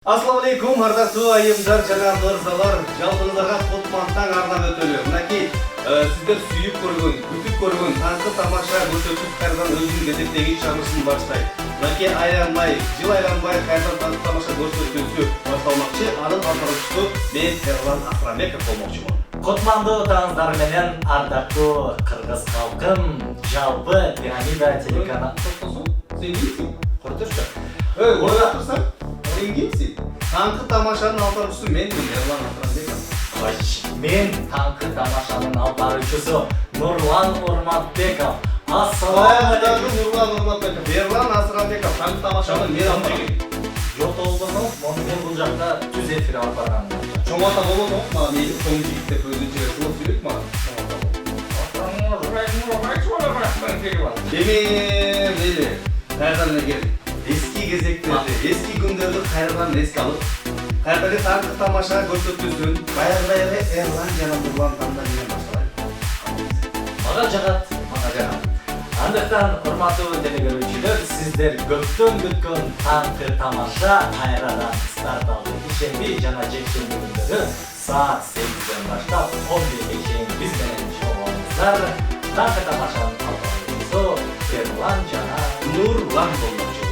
Assalamu alaikum, ардактуу айымдар жана мырзалар. Жалпыңыздарга Кутмандтан арнап өтөлүyor. Мынакей сиздер сүйүп көргөн, күтүп көргөн таңкы тамаша көрсөтүп кайрадан өзүнүн кезектеги чыгарылышын баштайт. Мынакей аянбай, жыл айланбай кайрадан таңкы тамаша көрсөтүүсү башталмакчы. Анын аткаруучусу мен Эрлан Акрамеков болмокчумун. Кутманды отаңыздар менен ардактуу кыргыз калкым, жалпы пирамида телеканалы. Сен кимсиң? Көрдүрчү. Орда турсаң, сен кимсиң? Таңкы тамашанын алкаруучусу менмин, Эрлан Акрамеков. Мен таңкы тамашанын алкаруучусу Нурлан Урматбеков. Ассаламу алейкум. Нурлан Урматбеков. Эрлан Акрамеков таңкы тамашанын мен алкаруучусу. Жок болбосо, мен бул жакта түз эфир алып баргам. Чоң ата болот го, мага мейли чоң жигит деп өзүнчө кылып жүрөт мага. Мейли. Кайрадан эгер эски кезектерди, эски күндөрдү кайрадан эске алып, кайрадан таңкы тамаша көрсөтүүсүн баягы Эрлан жана Нурлан таңда менен башталайт. Мага жагат. Андыктан, урматтуу телекөрүүчүлөр, сиздер көптөн күткөн таңкы тамаша кайрадан старт алды. Ишемби жана жекшемби күндөрү саат 8ден баштап 11ге чейин биз менен чогулуңуздар. Таңкы тамашанын алкаруучусу Эрлан жана Нурлан болмокчу.